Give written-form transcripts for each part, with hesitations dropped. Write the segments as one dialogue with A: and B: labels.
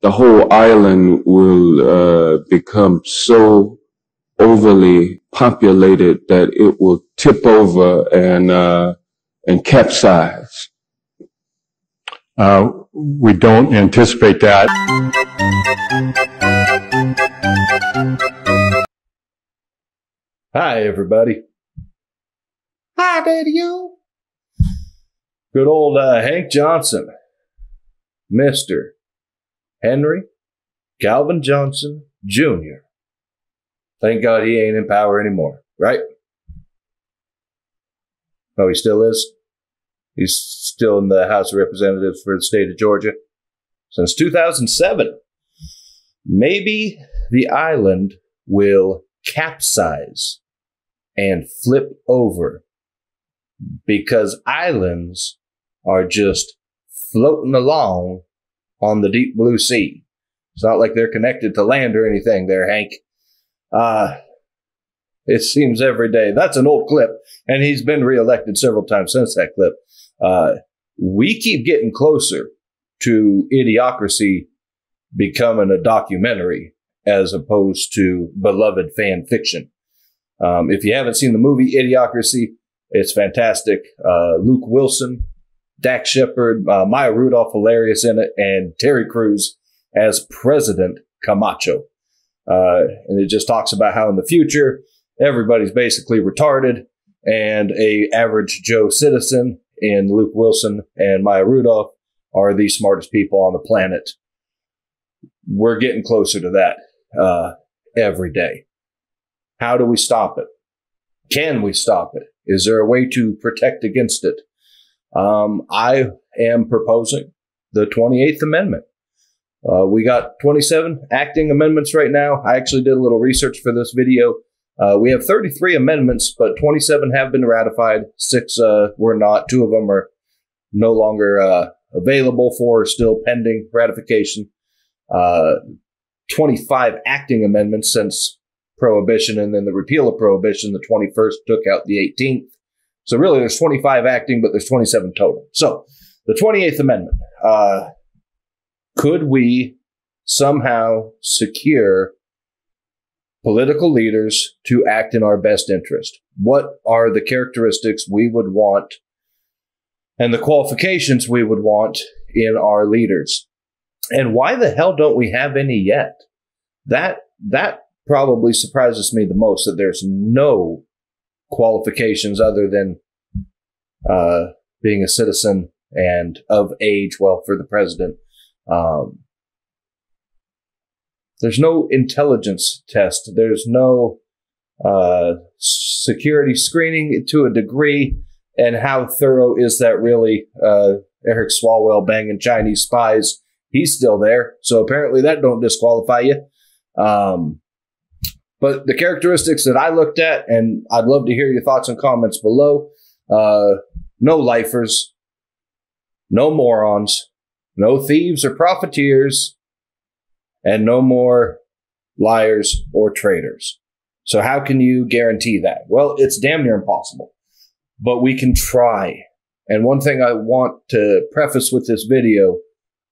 A: the whole island will become so overly populated that it will tip over and capsize.
B: We don't anticipate that.
C: Hi, everybody. Hi, Daddy, you. Good old Hank Johnson, Mr. Henry Calvin Johnson Jr. Thank God he ain't in power anymore, right? Oh, he still is? He's still in the House of Representatives for the state of Georgia since 2007. Maybe the island will capsize and flip over because islands are just floating along on the deep blue sea. It's not like they're connected to land or anything there, Hank. It seems every day. That's an old clip, and he's been reelected several times since that clip. We keep getting closer to Idiocracy becoming a documentary as opposed to beloved fan fiction. If you haven't seen the movie Idiocracy, it's fantastic. Luke Wilson, Dax Shepard, Maya Rudolph, hilarious in it, and Terry Crews as President Camacho. And it just talks about how in the future, everybody's basically retarded, and a average Joe citizen in Luke Wilson and Maya Rudolph are the smartest people on the planet. We're getting closer to that every day. How do we stop it? Can we stop it? Is there a way to protect against it? I am proposing the 28th Amendment. We got 27 acting amendments right now. I actually did a little research for this video. We have 33 amendments, but 27 have been ratified. 6 were not. 2 of them are no longer available for still pending ratification. 25 acting amendments since Prohibition, and then the repeal of Prohibition, the 21st, took out the 18th. So really there's 25 acting, but there's 27 total. So the 28th Amendment. Could we somehow secure political leaders to act in our best interest? What are the characteristics we would want and the qualifications we would want in our leaders? And why the hell don't we have any yet? That probably surprises me the most, that there's no qualifications other than being a citizen and of age, well, for the president. There's no intelligence test. There's no security screening to a degree. And how thorough is that really? Eric Swalwell banging Chinese spies. He's still there. So apparently that don't disqualify you. But the characteristics that I looked at, and I'd love to hear your thoughts and comments below. No lifers, no morons, no thieves or profiteers, and no more liars or traitors. So how can you guarantee that? Well, it's damn near impossible, but we can try. And one thing I want to preface with this video,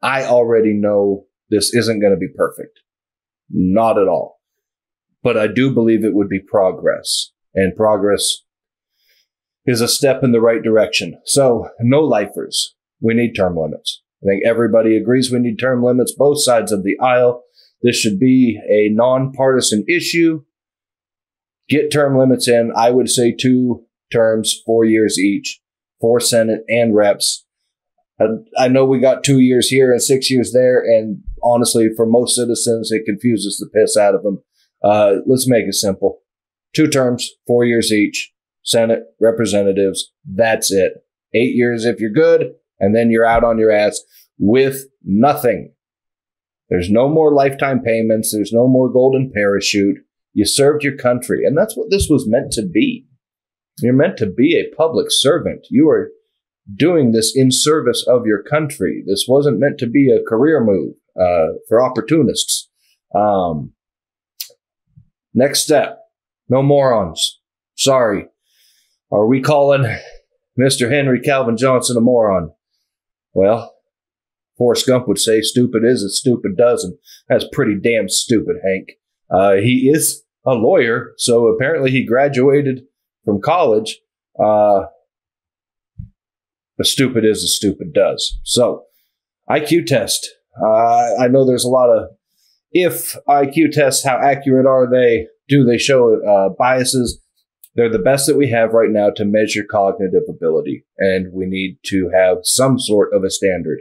C: I already know this isn't going to be perfect. Not at all. But I do believe it would be progress. And progress is a step in the right direction. So, no lifers. We need term limits. I think everybody agrees we need term limits, both sides of the aisle. This should be a nonpartisan issue. Get term limits in. I would say 2 terms, 4 years each, for Senate and reps. I know we got 2 years here and 6 years there, and honestly, for most citizens, it confuses the piss out of them. Let's make it simple. 2 terms, 4 years each, Senate, representatives, that's it. 8 years if you're good, and then you're out on your ass with nothing. There's no more lifetime payments. There's no more golden parachute. You served your country, and that's what this was meant to be. You're meant to be a public servant. You are doing this in service of your country. This wasn't meant to be a career move for opportunists. Next step, no morons. Sorry. Are we calling Mr. Henry Calvin Johnson a moron? Well, Forrest Gump would say, stupid is as stupid does, and that's pretty damn stupid, Hank. He is a lawyer, so apparently he graduated from college. But stupid is as stupid does. So, IQ test. I know there's a lot of if IQ tests, how accurate are they? Do they show biases? They're the best that we have right now to measure cognitive ability, and we need to have some sort of a standard.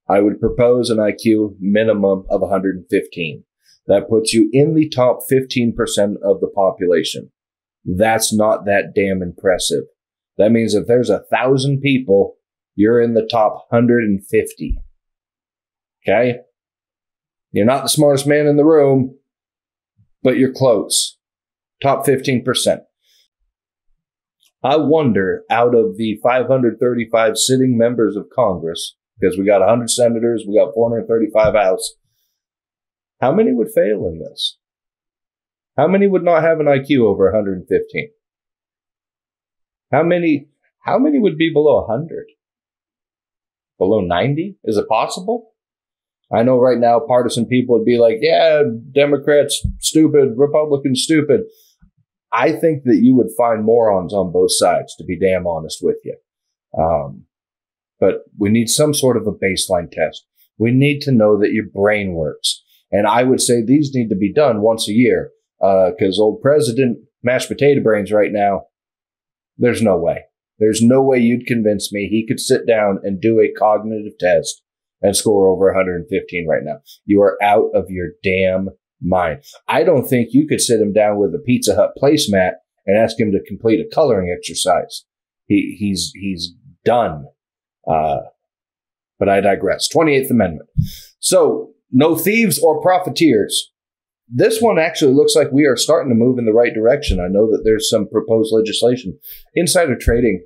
C: I would propose an IQ minimum of 115. That puts you in the top 15% of the population. That's not that damn impressive. That means if there's 1,000 people, you're in the top 150. Okay? You're not the smartest man in the room, but you're close. Top 15%. I wonder, out of the 535 sitting members of Congress, because we got 100 senators, we got 435 House, how many would fail in this? How many would not have an IQ over 115? How many would be below 100? Below 90? Is it possible? I know right now partisan people would be like, yeah, Democrats stupid, Republicans stupid. I think that you would find morons on both sides, to be damn honest with you. But we need some sort of a baseline test. We need to know that your brain works. And I would say these need to be done once a year, because old President mashed potato brains right now, there's no way. There's no way you'd convince me he could sit down and do a cognitive test and score over 115 right now. You are out of your damn mind. I don't think you could sit him down with a Pizza Hut placemat and ask him to complete a coloring exercise. He's done. But I digress. 28th Amendment. So, no thieves or profiteers. This one actually looks like we are starting to move in the right direction. I know that there's some proposed legislation. Insider trading,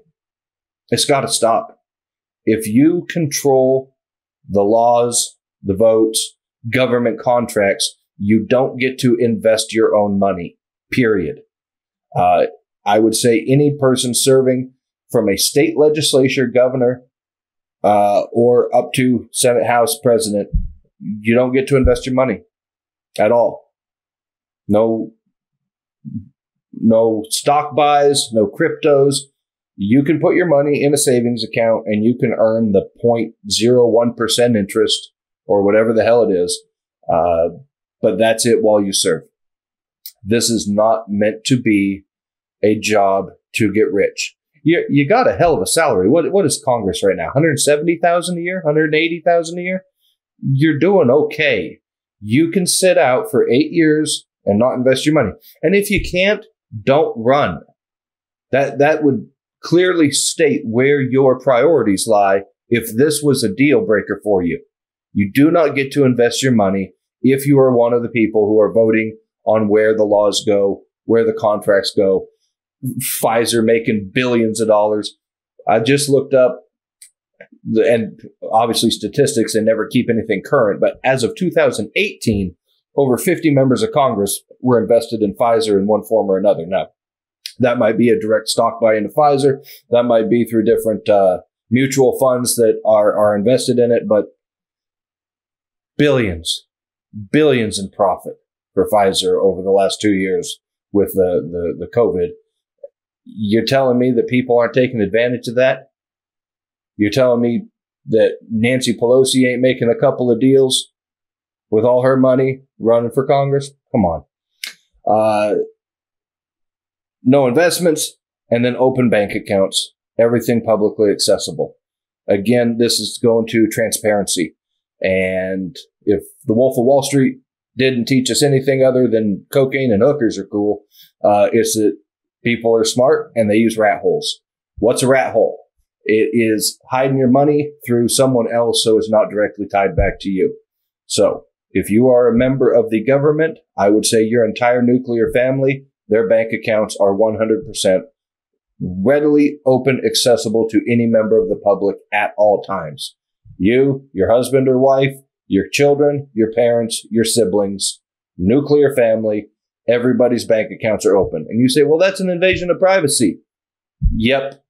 C: it's got to stop. If you control the laws, the votes, government contracts, you don't get to invest your own money, period. I would say any person serving from a state legislature, governor, or up to Senate, House, president, you don't get to invest your money at all. No stock buys, no cryptos. You can put your money in a savings account and you can earn the 0.01% interest or whatever the hell it is. But that's it while you serve. This is not meant to be a job to get rich. You got a hell of a salary. What is Congress right now? $170,000 a year? $180,000 a year? You're doing okay. You can sit out for 8 years and not invest your money. And if you can't, don't run. That would clearly state where your priorities lie if this was a deal breaker for you. You do not get to invest your money if you are one of the people who are voting on where the laws go, where the contracts go. Pfizer making billions of dollars. I just looked up, and obviously statistics, and never keep anything current, but as of 2018, over 50 members of Congress were invested in Pfizer in one form or another. Now, that might be a direct stock buy into Pfizer. That might be through different mutual funds that are invested in it, but billions in profit for Pfizer over the last 2 years with the COVID. You're telling me that people aren't taking advantage of that? You're telling me that Nancy Pelosi ain't making a couple of deals with all her money running for Congress? Come on. No investments, and then open bank accounts. Everything publicly accessible. Again, this is going to transparency. And if the Wolf of Wall Street didn't teach us anything other than cocaine and hookers are cool, it's that people are smart and they use rat holes. What's a rat hole? It is hiding your money through someone else so it's not directly tied back to you. So if you are a member of the government, I would say your entire nuclear family, their bank accounts are 100% readily open, accessible to any member of the public at all times. You, your husband or wife, your children, your parents, your siblings, nuclear family, everybody's bank accounts are open. And you say, well, that's an invasion of privacy. Yep.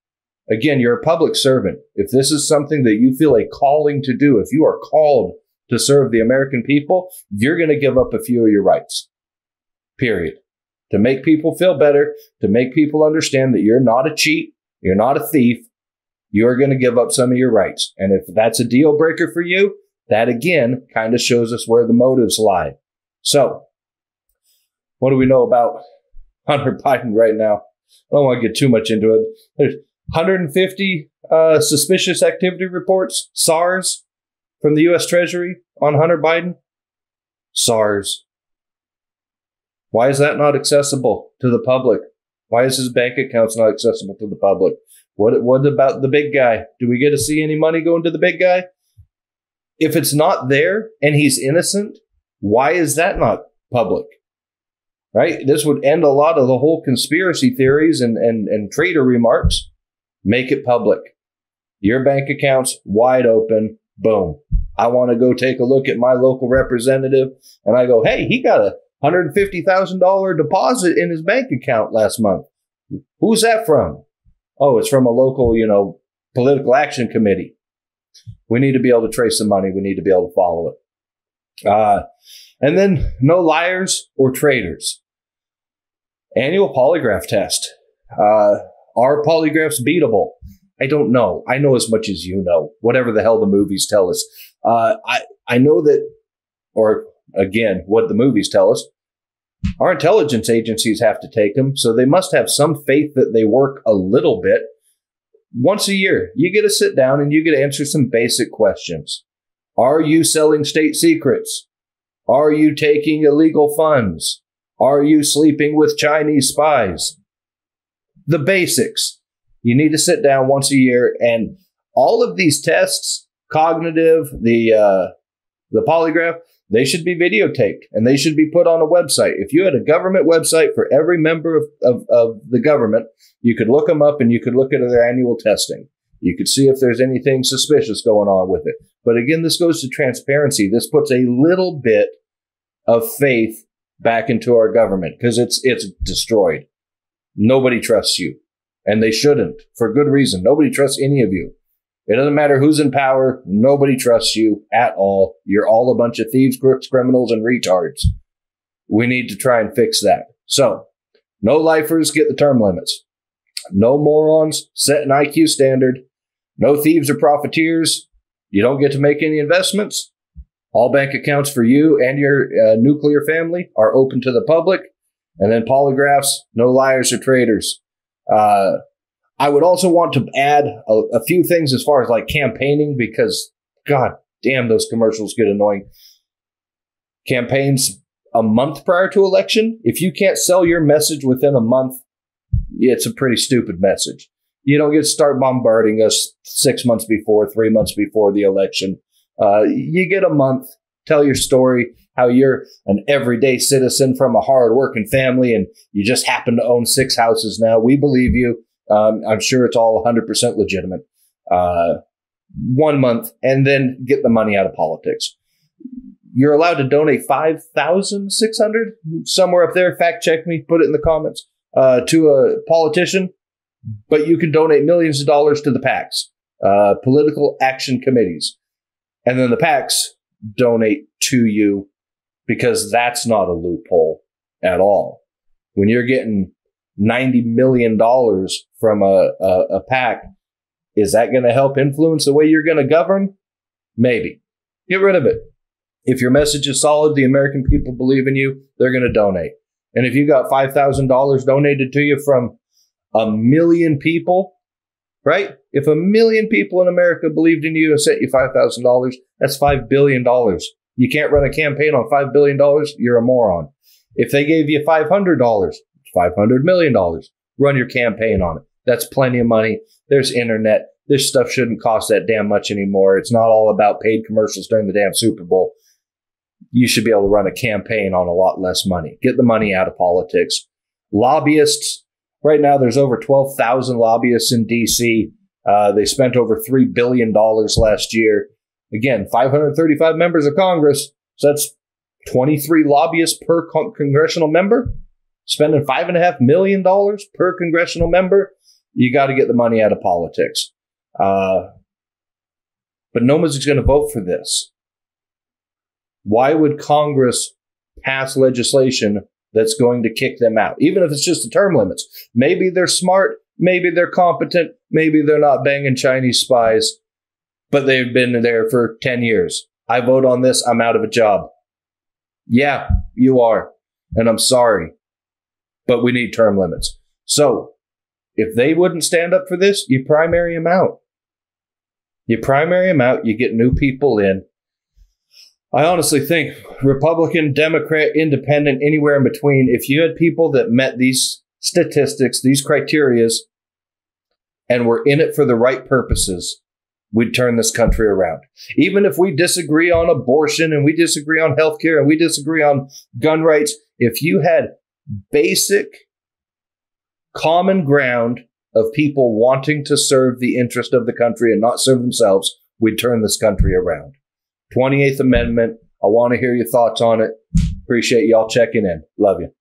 C: Again, you're a public servant. If this is something that you feel a calling to do, if you are called to serve the American people, you're going to give up a few of your rights. Period. To make people feel better, to make people understand that you're not a cheat, you're not a thief, you're going to give up some of your rights. And if that's a deal breaker for you, that again kind of shows us where the motives lie. So, what do we know about Hunter Biden right now? I don't want to get too much into it. There's 150 suspicious activity reports, SARS, from the U.S. Treasury on Hunter Biden. SARS. Why is that not accessible to the public? Why is his bank accounts not accessible to the public? What about the big guy? Do we get to see any money going to the big guy? If it's not there and he's innocent, why is that not public? Right? This would end a lot of the whole conspiracy theories and traitor remarks. Make it public. Your bank account's wide open. Boom. I want to go take a look at my local representative and I go, hey, he got a $150,000 deposit in his bank account last month. Who's that from? Oh, it's from a local, political action committee. We need to be able to trace the money. We need to be able to follow it. And then no liars or traitors. Annual polygraph test. Are polygraphs beatable? I don't know. I know as much as you know. Whatever the hell the movies tell us. I know that, or again, what the movies tell us, our intelligence agencies have to take them, so they must have some faith that they work a little bit. Once a year, you get to sit down and you get to answer some basic questions. Are you selling state secrets? Are you taking illegal funds? Are you sleeping with Chinese spies? The basics. You need to sit down once a year, and all of these tests, cognitive, the polygraph, they should be videotaped and they should be put on a website. If you had a government website for every member of the government, you could look them up and you could look at their annual testing. You could see if there's anything suspicious going on with it. But again, this goes to transparency. This puts a little bit of faith back into our government because it's destroyed. Nobody trusts you, and they shouldn't, for good reason. Nobody trusts any of you. It doesn't matter who's in power. Nobody trusts you at all. You're all a bunch of thieves, crooks, criminals, and retards. We need to try and fix that. So, no lifers get the term limits. No morons set an IQ standard. No thieves or profiteers. You don't get to make any investments. All bank accounts for you and your nuclear family are open to the public. And then polygraphs, no liars or traitors. I would also want to add a few things as far as like campaigning, because God damn, those commercials get annoying. Campaigns a month prior to election. If you can't sell your message within a month, it's a pretty stupid message. You don't get to start bombarding us 6 months before, 3 months before the election. You get a month, tell your story, how you're an everyday citizen from a hard-working family and you just happen to own 6 houses now. We believe you. I'm sure it's all 100% legitimate. 1 month, and then get the money out of politics. You're allowed to donate $5,600, somewhere up there. Fact check me, put it in the comments, to a politician. But you can donate millions of dollars to the PACs, political action committees. And then the PACs donate to you, because that's not a loophole at all. When you're getting $90 million from a PAC, is that going to help influence the way you're going to govern? Maybe. Get rid of it. If your message is solid, the American people believe in you, they're going to donate. And if you got $5,000 donated to you from 1 million people, right? If 1 million people in America believed in you and sent you $5,000, that's $5 billion. You can't run a campaign on $5 billion. You're a moron. If they gave you $500, $500 million, run your campaign on it. That's plenty of money. There's internet. This stuff shouldn't cost that damn much anymore. It's not all about paid commercials during the damn Super Bowl. You should be able to run a campaign on a lot less money. Get the money out of politics. Lobbyists. Right now, there's over 12,000 lobbyists in D.C. They spent over $3 billion last year. Again, 535 members of Congress. So that's 23 lobbyists per congressional member. Spending $5.5 million per congressional member. you got to get the money out of politics. But no one's going to vote for this. Why would Congress pass legislation that's going to kick them out? Even if it's just the term limits. Maybe they're smart. Maybe they're competent. Maybe they're not banging Chinese spies, but they've been there for 10 years. I vote on this. I'm out of a job. Yeah, you are. And I'm sorry, but we need term limits. So if they wouldn't stand up for this, you primary them out. You primary them out. You get new people in. I honestly think Republican, Democrat, Independent, anywhere in between, if you had people that met these statistics, these criterias, and were in it for the right purposes, we'd turn this country around. Even if we disagree on abortion and we disagree on healthcare and we disagree on gun rights, if you had basic common ground of people wanting to serve the interest of the country and not serve themselves, we'd turn this country around. 28th Amendment. I want to hear your thoughts on it. Appreciate y'all checking in. Love you.